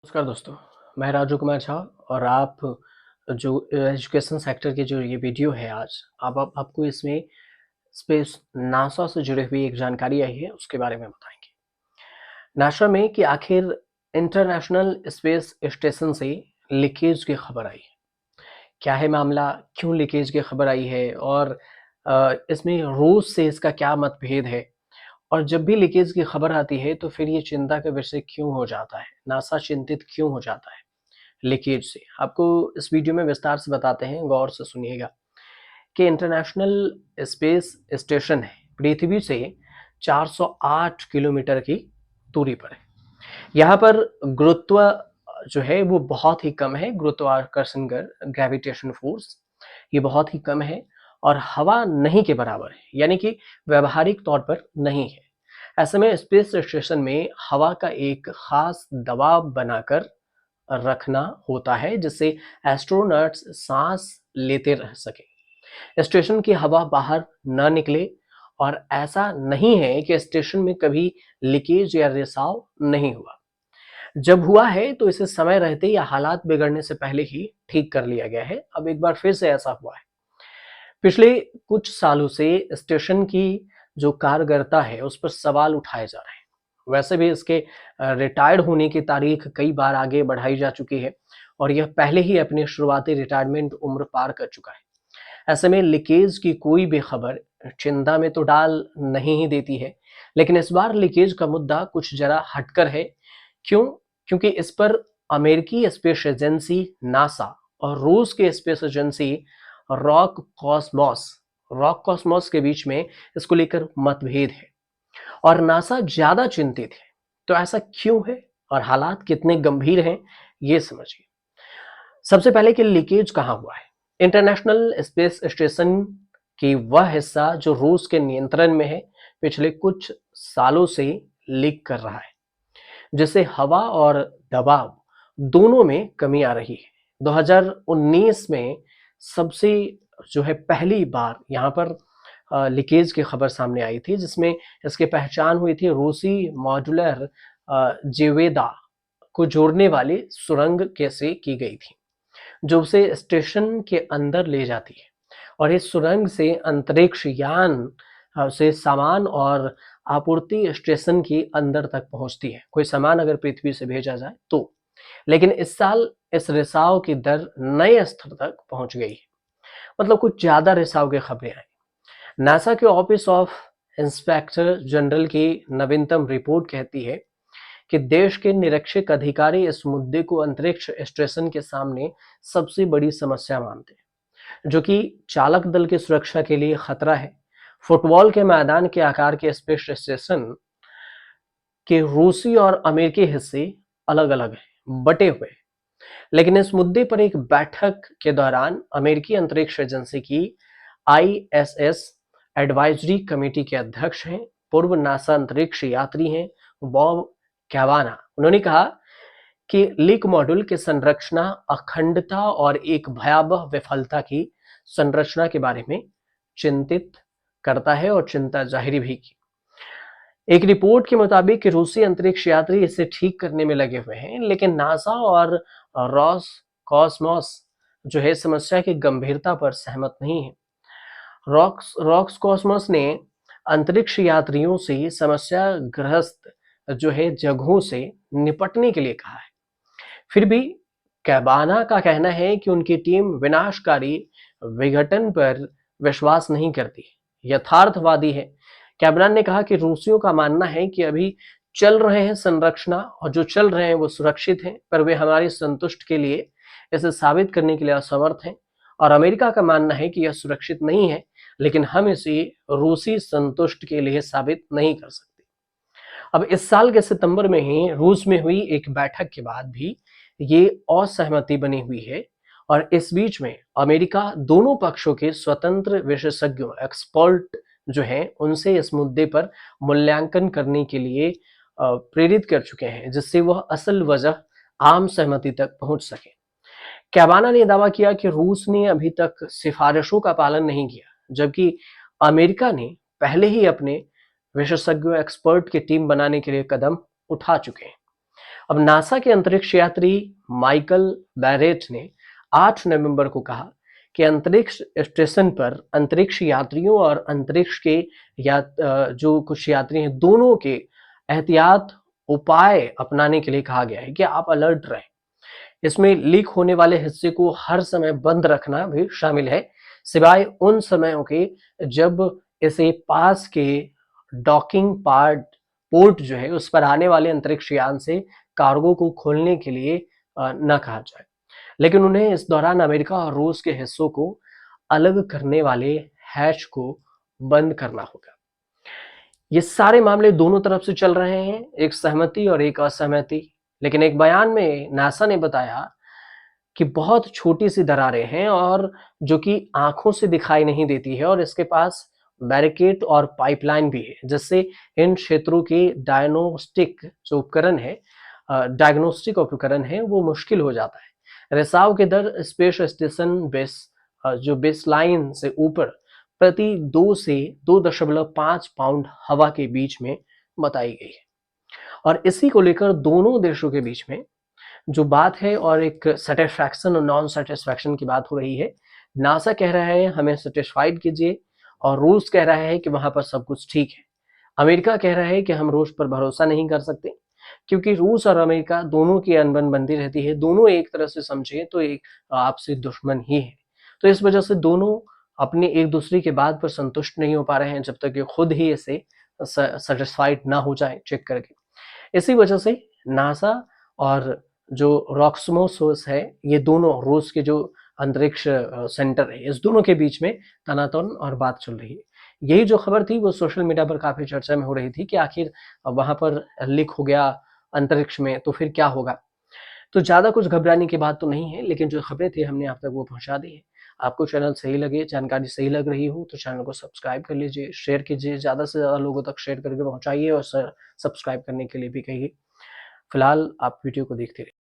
नमस्कार दोस्तों, मैं राजू कुमार झा और आप जो एजुकेशन सेक्टर की जो ये वीडियो है आज, अब आप आपको इसमें स्पेस नासा से जुड़ी हुई एक जानकारी आई है, उसके बारे में बताएंगे। नासा में कि आखिर इंटरनेशनल स्पेस स्टेशन से लीकेज की खबर आई है। क्या है मामला, क्यों लीकेज की खबर आई है और इसमें रूस से इसका क्या मतभेद है? और जब भी लीकेज की खबर आती है, तो फिर ये चिंता का विषय क्यों हो जाता है? नासा चिंतित क्यों हो जाता है लीकेज से? आपको इस वीडियो में विस्तार से बताते हैं, गौर से सुनिएगा कि इंटरनेशनल स्पेस स्टेशन है, पृथ्वी से 408 किलोमीटर की दूरी पर है। यहाँ पर गुरुत्व जो है वो बहुत ही कम है, गुरुत्वाकर्षण ग्रेविटेशन फोर्स ये बहुत ही कम है और हवा नहीं के बराबर है, यानी कि व्यवहारिक तौर पर नहीं है। ऐसे में स्पेस स्टेशन में हवा का एक खास दबाव बनाकर रखना होता है, जिससे एस्ट्रोनॉट्स सांस लेते रह सके, स्टेशन की हवा बाहर न निकले। और ऐसा नहीं है कि स्टेशन में कभी लीकेज या रिसाव नहीं हुआ। जब हुआ है तो इसे समय रहते या हालात बिगड़ने से पहले ही ठीक कर लिया गया है। अब एक बार फिर से ऐसा हुआ है। पिछले कुछ सालों से स्टेशन की जो कारगरता है उस पर सवाल उठाए जा रहे हैं। वैसे भी इसके रिटायर्ड होने की तारीख कई बार आगे बढ़ाई जा चुकी है और यह पहले ही अपनी शुरुआती रिटायरमेंट उम्र पार कर चुका है। ऐसे में लीकेज की कोई भी खबर चिंता में तो डाल नहीं ही देती है, लेकिन इस बार लीकेज का मुद्दा कुछ जरा हटकर है। क्यों? क्योंकि इस पर अमेरिकी स्पेस एजेंसी नासा और रूस की space agency rock Cosmos rock Cosmos के बीच में इसको लेकर मतभेद है और नासा ज्यादा चिंतित है। तो ऐसा क्यों है और हालात कितने गंभीर हैं, ये समझिए। सबसे पहले कि लीकेज कहाँ हुआ है। इंटरनेशनल स्पेस स्टेशन की वह हिस्सा जो रूस के नियंत्रण में है, पिछले कुछ सालों से लीक कर रहा है, जिससे हवा और दबाव दोनों में कमी आ रही है। 2019 में सबसे जो है पहली बार यहाँ पर लीकेज की खबर सामने आई थी, जिसमें इसकी पहचान हुई थी रूसी मॉड्यूलर जेवेदा को जोड़ने वाली सुरंग कैसे की गई थी, जो उसे स्टेशन के अंदर ले जाती है। और इस सुरंग से अंतरिक्ष यान से सामान और आपूर्ति स्टेशन के अंदर तक पहुंचती है, कोई सामान अगर पृथ्वी से भेजा जाए तो। लेकिन इस साल इस रिसाव की दर नए स्तर तक पहुंच गई है, मतलब कुछ ज्यादा रिसाव की खबरें आई। नासा के ऑफिस ऑफ इंस्पेक्टर जनरल की नवीनतम रिपोर्ट कहती है कि देश के निरीक्षक अधिकारी इस मुद्दे को अंतरिक्ष स्टेशन के सामने सबसे बड़ी समस्या मानते हैं, जो कि चालक दल की सुरक्षा के लिए खतरा है। फुटबॉल के मैदान के आकार के स्पेस स्टेशन के रूसी और अमेरिकी हिस्से अलग अलग हैं, बटे हुए। लेकिन इस मुद्दे पर एक बैठक के दौरान अमेरिकी अंतरिक्ष एजेंसी की आईएसएस एडवाइजरी कमेटी के अध्यक्ष हैं, पूर्व नासा अंतरिक्ष यात्री हैं, बॉब कैवाना। उन्होंने कहा कि लीक मॉड्यूल की संरचना अखंडता और एक भयावह विफलता की संरचना के बारे में चिंतित करता है और चिंता जाहिर भी की। एक रिपोर्ट के मुताबिक रूसी अंतरिक्ष यात्री इसे ठीक करने में लगे हुए हैं, लेकिन नासा और रॉस कॉस्मोस जो है समस्या की गंभीरता पर सहमत नहीं है। रॉक्स कॉस्मोस ने अंतरिक्ष यात्रियों से समस्याग्रस्त जो है जगहों से निपटने के लिए कहा है। फिर भी कैबाना का कहना है कि उनकी टीम विनाशकारी विघटन पर विश्वास नहीं करती, यथार्थवादी है। कैमरन ने कहा कि रूसियों का मानना है कि अभी चल रहे हैं संरचना और जो चल रहे हैं वो सुरक्षित हैं, पर वे हमारी संतुष्ट के लिए इसे साबित करने के लिए असमर्थ हैं। और अमेरिका का मानना है कि यह सुरक्षित नहीं है, लेकिन हम इसे रूसी संतुष्ट के लिए साबित नहीं कर सकते। अब इस साल के सितंबर में ही रूस में हुई एक बैठक के बाद भी ये असहमति बनी हुई है और इस बीच में अमेरिका दोनों पक्षों के स्वतंत्र विशेषज्ञों एक्सपर्ट जो हैं उनसे इस मुद्दे पर मूल्यांकन करने के लिए प्रेरित कर चुके हैं, जिससे वह असल वजह आम सहमति तक पहुंच सके। कैबाना ने दावा किया कि रूस ने अभी तक सिफारिशों का पालन नहीं किया, जबकि अमेरिका ने पहले ही अपने विशेषज्ञों एक्सपर्ट की टीम बनाने के लिए कदम उठा चुके हैं। अब नासा के अंतरिक्ष यात्री माइकल बैरेट ने 8 नवंबर को कहा कि अंतरिक्ष स्टेशन पर अंतरिक्ष यात्रियों और अंतरिक्ष के जो कुछ यात्री हैं दोनों के एहतियात उपाय अपनाने के लिए कहा गया है कि आप अलर्ट रहें। इसमें लीक होने वाले हिस्से को हर समय बंद रखना भी शामिल है, सिवाय उन समयों के जब इसे पास के डॉकिंग पोर्ट जो है उस पर आने वाले अंतरिक्ष यान से कार्गो को खोलने के लिए न कहा जाए। लेकिन उन्हें इस दौरान अमेरिका और रूस के हिस्सों को अलग करने वाले हैच को बंद करना होगा। ये सारे मामले दोनों तरफ से चल रहे हैं, एक सहमति और एक असहमति। लेकिन एक बयान में नासा ने बताया कि बहुत छोटी सी दरारें हैं और जो कि आंखों से दिखाई नहीं देती है, और इसके पास बैरिकेड और पाइपलाइन भी है, जिससे इन क्षेत्रों के डायग्नोस्टिक उपकरण है वो मुश्किल हो जाता है। रिसाव के दर स्पेस स्टेशन जो बेसलाइन से ऊपर प्रति 2 से 2.5 पाउंड हवा के बीच में बताई गई है। और इसी को लेकर दोनों देशों के बीच में जो बात है और एक सेटिस्फैक्शन और नॉन सेटिस्फैक्शन की बात हो रही है। नासा कह रहा है हमें सेटिस्फाइड कीजिए, और रूस कह रहा है कि वहां पर सब कुछ ठीक है। अमेरिका कह रहा है कि हम रूस पर भरोसा नहीं कर सकते, क्योंकि रूस और अमेरिका दोनों की अनबन बनती रहती है, दोनों एक तरह से समझे तो एक आपसी दुश्मन ही है। तो इस वजह से दोनों अपने एक दूसरे की बात पर संतुष्ट नहीं हो पा रहे हैं जब तक कि खुद ही इसे सेटिस्फाइड ना हो जाए चेक करके। इसी वजह से नासा और जो रॉस्कोमोसोस है, ये दोनों रूस के जो अंतरिक्ष सेंटर है, इस दोनों के बीच में तनातन और बात चल रही है। यही जो खबर थी वो सोशल मीडिया पर काफी चर्चा में हो रही थी कि आखिर वहां पर लीक हो गया अंतरिक्ष में तो फिर क्या होगा। तो ज्यादा कुछ घबराने की बात तो नहीं है, लेकिन जो खबरें थी हमने आप तक वो पहुंचा दी है। आपको चैनल सही लगे, जानकारी सही लग रही हो तो चैनल को सब्सक्राइब कर लीजिए, शेयर कीजिए, ज्यादा से ज्यादा लोगों तक शेयर करके पहुंचाइए और सब्सक्राइब करने के लिए भी कहिए। फिलहाल आप वीडियो को देखते रहिए।